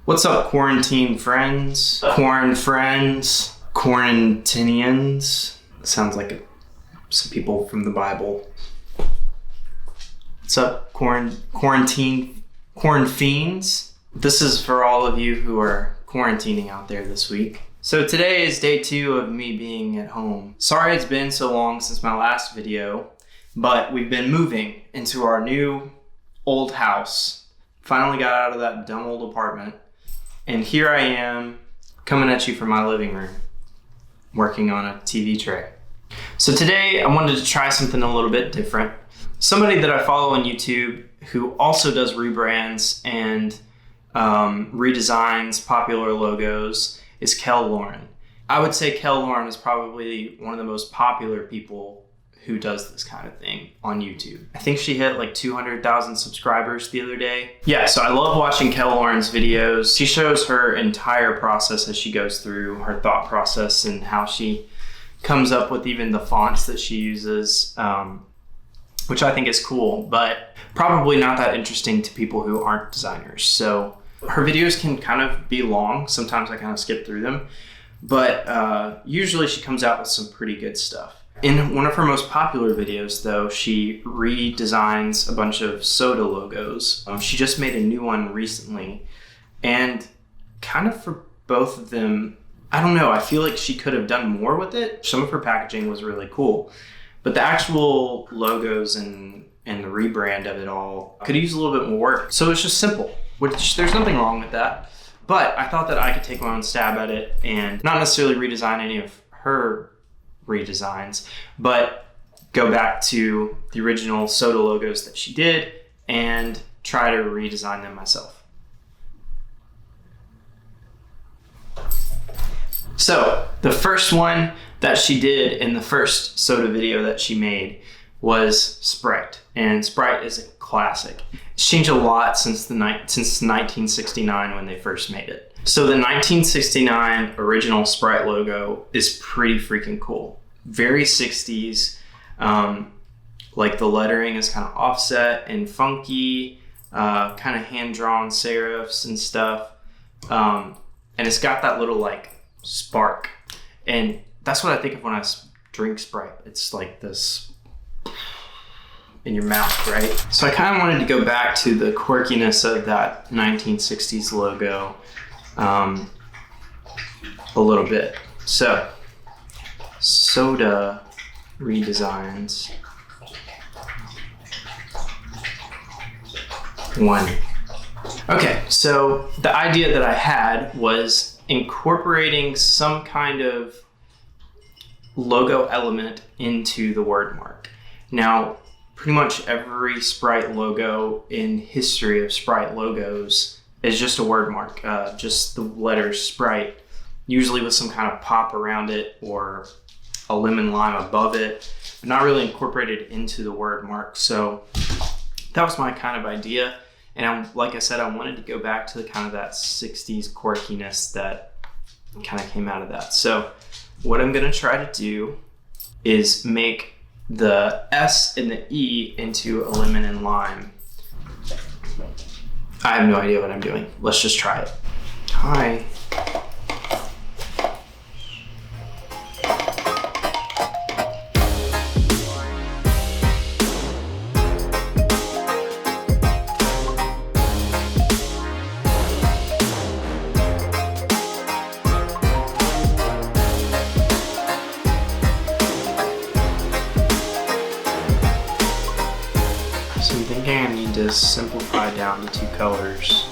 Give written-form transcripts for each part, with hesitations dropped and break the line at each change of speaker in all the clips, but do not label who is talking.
What's up, quarantine friends? Quarantinians? Sounds like some people from the Bible. What's up, quarantine fiends? This is for all of you who are quarantining out there this week. So today is day 2 of me being at home. Sorry it's been so long since my last video, but we've been moving into our new old house. Finally got out of that dumb old apartment. And here I am coming at you from my living room, working on a TV tray. So today I wanted to try something a little bit different. Somebody that I follow on YouTube who also does rebrands and redesigns popular logos is Kel Lauren. I would say Kel Lauren is probably one of the most popular people who does this kind of thing on YouTube. I think she hit like 200,000 subscribers the other day. Yeah, so I love watching Kel Lauren's videos. She shows her entire process as she goes through her thought process and how she comes up with even the fonts that she uses, which I think is cool, but probably not that interesting to people who aren't designers. So her videos can kind of be long. Sometimes I kind of skip through them, but usually she comes out with some pretty good stuff. In one of her most popular videos, though, she redesigns a bunch of soda logos. She just made a new one recently, and kind of for both of them, I don't know, I feel like she could have done more with it. Some of her packaging was really cool, but the actual logos and the rebrand of it all could use a little bit more work. So it's just simple, which there's nothing wrong with that. But I thought that I could take my own stab at it and not necessarily redesign any of her redesigns, but go back to the original soda logos that she did and try to redesign them myself. So the first one that she did in the first soda video that she made was Sprite, and Sprite is a classic. It's changed a lot since 1969 when they first made it. So the 1969 original Sprite logo is pretty freaking cool. Very 60s. Like the lettering is kind of offset and funky, kind of hand-drawn serifs and stuff. And it's got that little like spark. And that's what I think of when I drink Sprite. It's like this in your mouth, right? So I kind of wanted to go back to the quirkiness of that 1960s logo a little bit. So soda redesigns 1. Okay, so the idea that I had was incorporating some kind of logo element into the word mark. Now, pretty much every Sprite logo in history of Sprite logos is just a word mark, just the letters Sprite, usually with some kind of pop around it or a lemon lime above it, but not really incorporated into the word mark. So that was my kind of idea. And like I said, I wanted to go back to the kind of that 60s quirkiness that kind of came out of that. So what I'm gonna try to do is make the S and the E into a lemon and lime. I have no idea what I'm doing. Let's just try it. Hi. So I'm thinking I need to simplify down to 2 colors.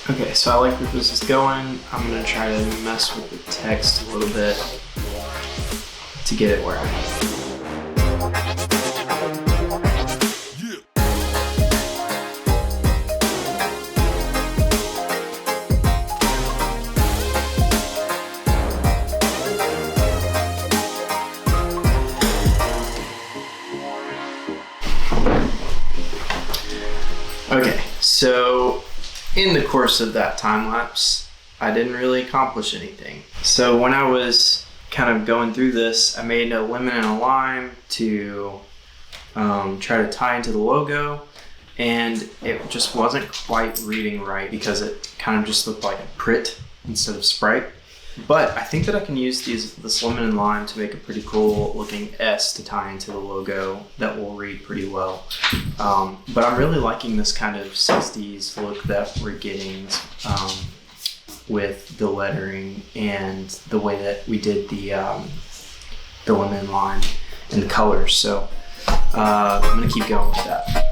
Okay, so I like where this is going. I'm gonna try to mess with the text a little bit to get it where I want it. Okay, so in the course of that time lapse, I didn't really accomplish anything. So when I was kind of going through this, I made a lemon and a lime to try to tie into the logo, and it just wasn't quite reading right because it kind of just looked like a Prit instead of Sprite. But I think that I can use this lemon and lime to make a pretty cool looking S to tie into the logo that will read pretty well. But I'm really liking this kind of 60s look that we're getting with the lettering and the way that we did the lemon and lime and the colors. So I'm gonna keep going with that.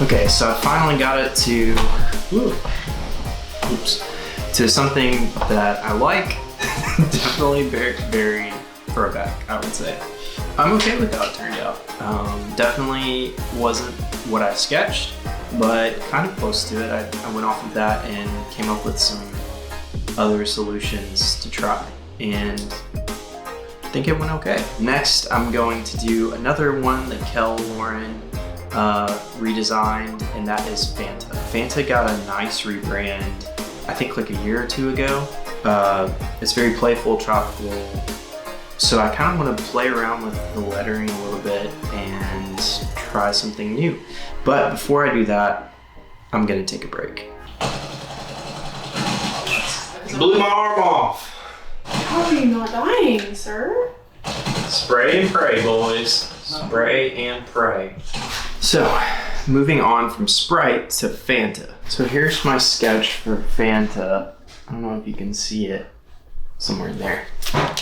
Okay, so I finally got it to something that I like. Definitely very throwback, I would say. I'm okay with how it turned out. Definitely wasn't what I sketched, but kind of close to it. I went off of that and came up with some other solutions to try, and I think it went okay. Next, I'm going to do another one that Kel Lauren redesigned, and that is Fanta. Fanta got a nice rebrand, I think like a year or two ago. It's very playful, tropical. So I kind of want to play around with the lettering a little bit and try something new. But before I do that, I'm gonna take a break. Blew my arm off.
How are you not dying, sir?
Spray and pray, boys. Spray and pray. So, moving on from Sprite to Fanta. So here's my sketch for Fanta. I don't know if you can see it somewhere in there.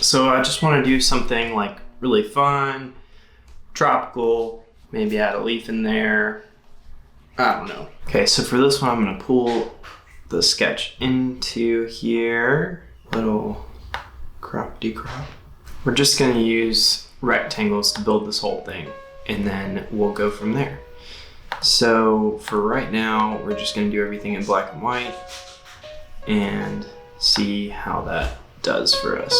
So I just want to do something like really fun, tropical, maybe add a leaf in there. I don't know. Okay, so for this one, I'm gonna pull the sketch into here. Little crop-decrop. We're just gonna use rectangles to build this whole thing, and then we'll go from there. So for right now, we're just gonna do everything in black and white and see how that does for us.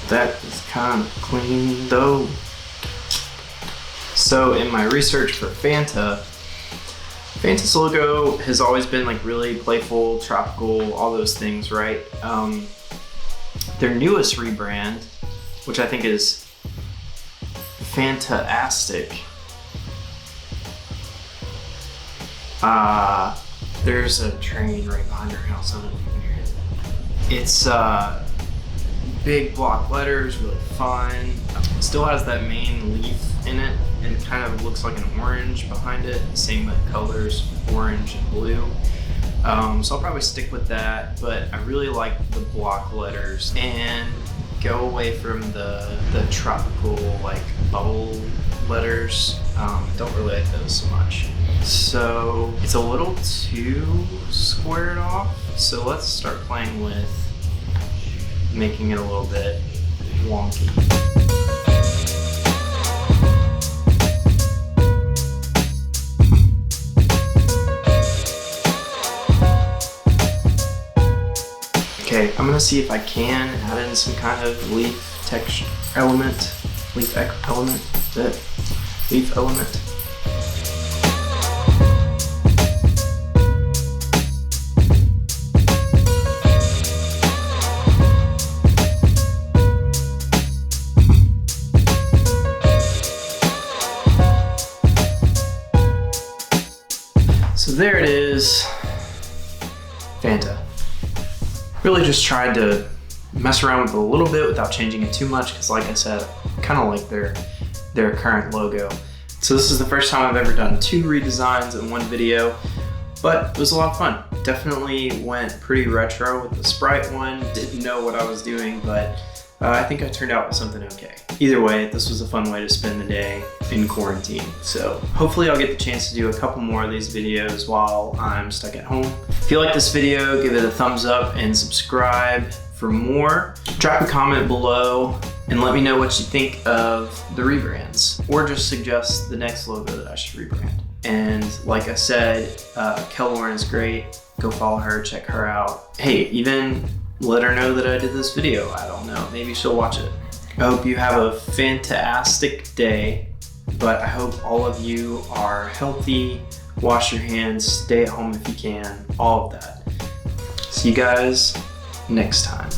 That is kind of clean though. So in my research for Fanta's logo has always been like really playful, tropical, all those things, right? Their newest rebrand, which I think is Fantastic. There's a train right behind our house. I don't know if you can hear it. It's big block letters, really fun. It still has that main leaf in it and kind of looks like an orange behind it. Same with colors, orange and blue. So I'll probably stick with that, but I really like the block letters and go away from the tropical like bubble letters. Don't really like those so much. So it's a little too squared off. So let's start playing with making it a little bit wonky. Okay, I'm gonna see if I can add in some kind of leaf texture element, leaf element. So there it is, Fanta. Really just tried to mess around with it a little bit without changing it too much, because like I said, I kind of like their current logo. So this is the first time I've ever done 2 redesigns in one video, but it was a lot of fun. Definitely went pretty retro with the Sprite one. Didn't know what I was doing, but I think I turned out with something okay. Either way, this was a fun way to spend the day in quarantine. So hopefully I'll get the chance to do a couple more of these videos while I'm stuck at home. If you like this video, give it a thumbs up and subscribe for more. Drop a comment below and let me know what you think of the rebrands, or just suggest the next logo that I should rebrand. And like I said, Lauren is great. Go follow her, check her out. Hey, even let her know that I did this video. I don't know, maybe she'll watch it. I hope you have a fantastic day, but I hope all of you are healthy, wash your hands, stay at home if you can, all of that. See you guys next time.